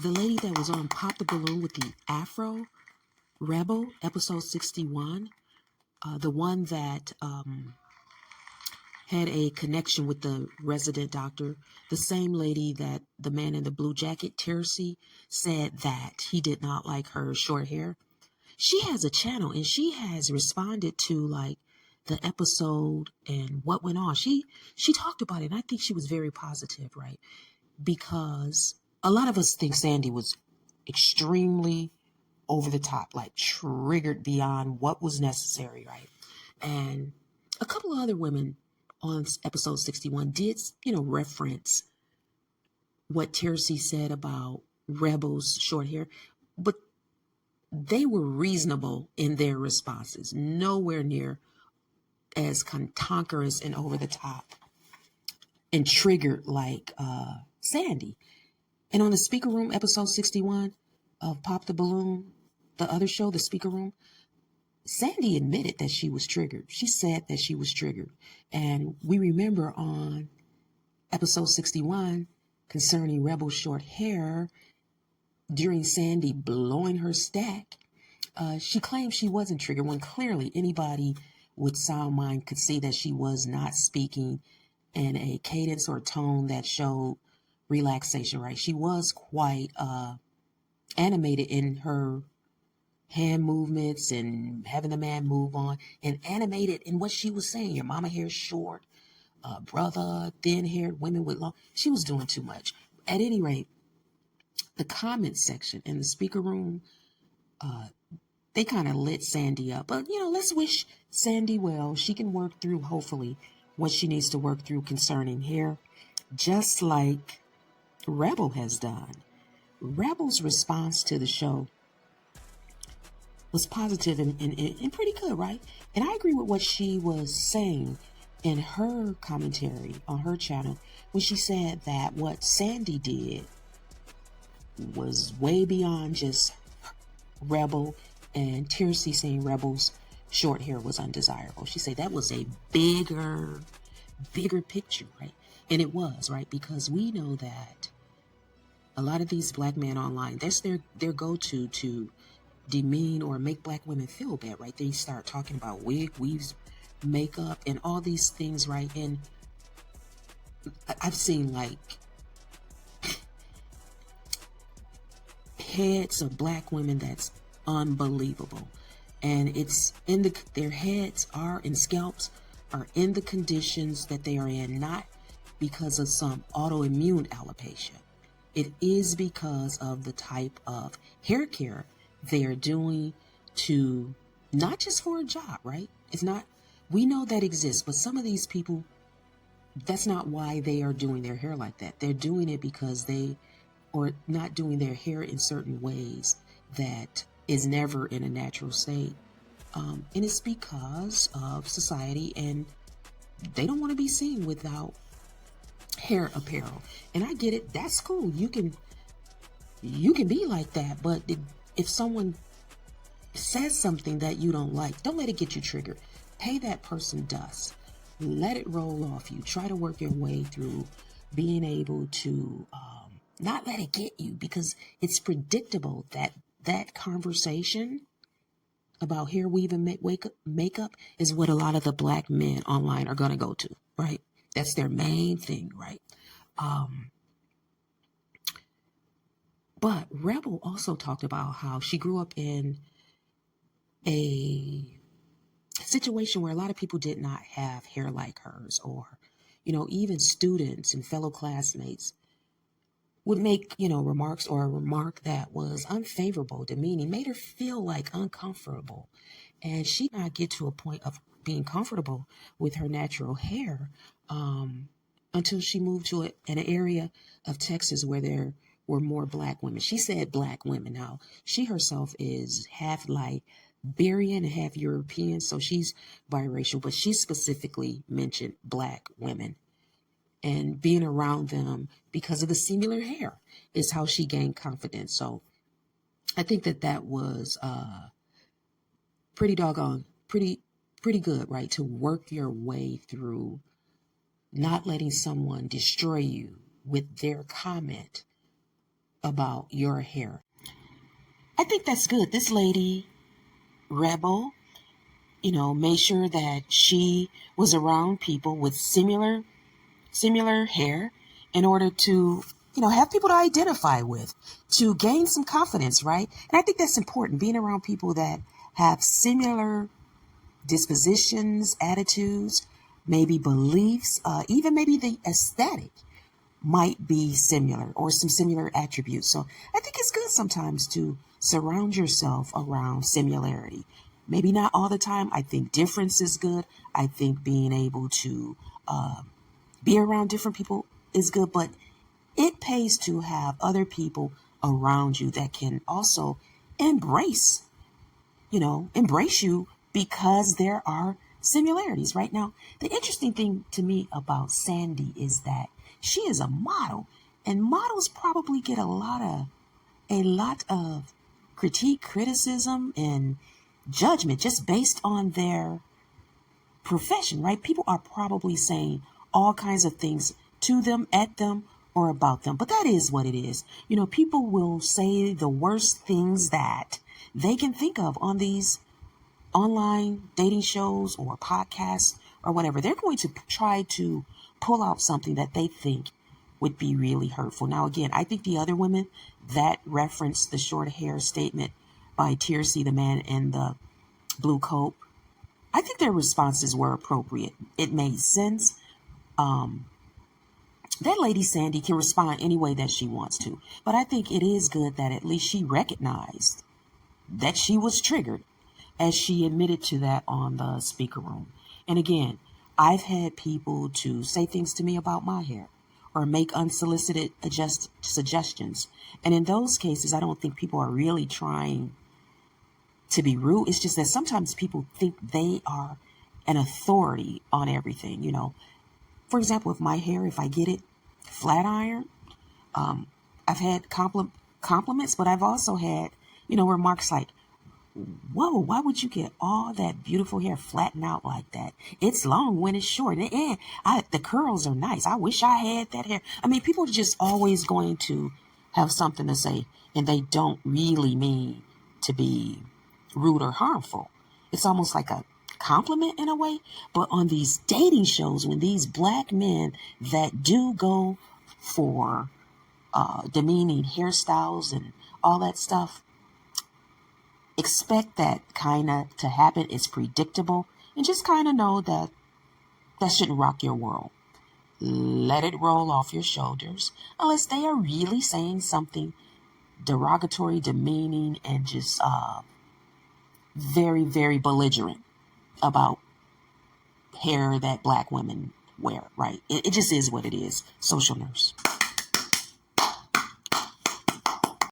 The lady that was on Pop the Balloon with the Afro, Rebel, episode 61, the one that had a connection with the resident doctor, the same lady that the man in the blue jacket, Tercy, said that he did not like her short hair. She has a channel and she has responded to like the episode and what went on. She talked about it, and I think she was very positive, right? Because a lot of us think Sandy was extremely over the top, like triggered beyond what was necessary, right? And a couple of other women on episode 61 did, reference what Tercy said about Rebel's short hair, but they were reasonable in their responses, nowhere near as cantankerous and over the top and triggered like Sandy. And on the Speaker Room, episode 61 of Pop the Balloon, the other show, the Speaker Room, Sandy admitted that she was triggered. She said that she was triggered. And we remember on episode 61 concerning Rebel's short hair, during Sandy blowing her stack, she claimed she wasn't triggered when clearly anybody with sound mind could see that she was not speaking in a cadence or tone that showed relaxation, right? She was quite animated in her hand movements and having the man move on, and animated in what she was saying. Your mama hair short, brother, thin-haired women with long. She was doing too much. At any rate, the comment section in the Speaker Room, they kind of lit Sandy up. But, let's wish Sandy well. She can work through, hopefully, what she needs to work through concerning hair, just like Rebel has done. Rebel's response to the show was positive and pretty good, right? And I agree with what she was saying in her commentary on her channel when she said that what Sandy did was way beyond just Rebel and Tercy saying Rebel's short hair was undesirable. She said that was a bigger picture, right? And it was, right? Because we know that a lot of these black men online, that's their go-to to demean or make black women feel bad, right? They start talking about weaves, makeup, and all these things, right? And I've seen like heads of black women that's unbelievable, and it's in their heads are and scalps are in the conditions that they are in, not because of some autoimmune alopecia. It is because of the type of hair care they are doing to, not just for a job, right? It's not, we know that exists, but some of these people, that's not why they are doing their hair like that. They're doing it because they are not doing their hair in certain ways that is never in a natural state. And it's because of society, and they don't want to be seen without hair apparel. And I get it. That's cool. You can be like that, but if someone says something that you don't like, don't let it get you triggered. Pay that person dust. Let it roll off you. Try to work your way through being able to not let it get you, because it's predictable that conversation about hair weave and makeup is what a lot of the black men online are going to go to, right? That's their main thing, right? But Rebel also talked about how she grew up in a situation where a lot of people did not have hair like hers, or, even students and fellow classmates would make, remarks, or a remark that was unfavorable, demeaning, made her feel like uncomfortable. And she did not get to a point of being comfortable with her natural hair until she moved to an area of Texas where there were more black women. She said black women. Now, she herself is half Liberian and half European, so she's biracial, but she specifically mentioned black women. And being around them because of the similar hair is how she gained confidence. So I think that was pretty good, right? To work your way through not letting someone destroy you with their comment about your hair. I think that's good. This lady, Rebel, made sure that she was around people with similar hair in order to, have people to identify with, to gain some confidence, right? And I think that's important, being around people that have similar dispositions, attitudes, maybe beliefs, even maybe the aesthetic might be similar or some similar attributes. So I think it's good sometimes to surround yourself around similarity. Maybe not all the time. I think difference is good. I think being able to be around different people is good, but it pays to have other people around you that can also embrace you because there are similarities. Right now, the interesting thing to me about Sandy is that she is a model, and models probably get a lot of critique, criticism, and judgment just based on their profession, right? People are probably saying all kinds of things to them, at them, or about them. But that is what it is. People will say the worst things that they can think of on these online dating shows or podcasts or whatever. They're going to try to pull out something that they think would be really hurtful. Now, again, I think the other women that referenced the short hair statement by Tiercy, the man in the blue coat, I think their responses were appropriate. It made sense. That lady Sandy can respond any way that she wants to. But I think it is good that at least she recognized that she was triggered, as she admitted to that on the speaker room. And again, I've had people to say things to me about my hair or make unsolicited suggestions. And in those cases, I don't think people are really trying to be rude. It's just that sometimes people think they are an authority on everything. For example, with my hair, if I get it flat iron, I've had compliments, but I've also had, remarks like, whoa, why would you get all that beautiful hair flattened out like that? It's long when it's short. And the curls are nice. I wish I had that hair. I mean, people are just always going to have something to say, and they don't really mean to be rude or harmful. It's almost like a compliment in a way. But on these dating shows, when these black men that do go for demeaning hairstyles and all that stuff, expect that kind of to happen. It's predictable, and just kind of know that shouldn't rock your world. Let it roll off your shoulders, unless they are really saying something derogatory, demeaning, and just very, very belligerent about hair that black women wear, right? It just is what it is. Social nurse.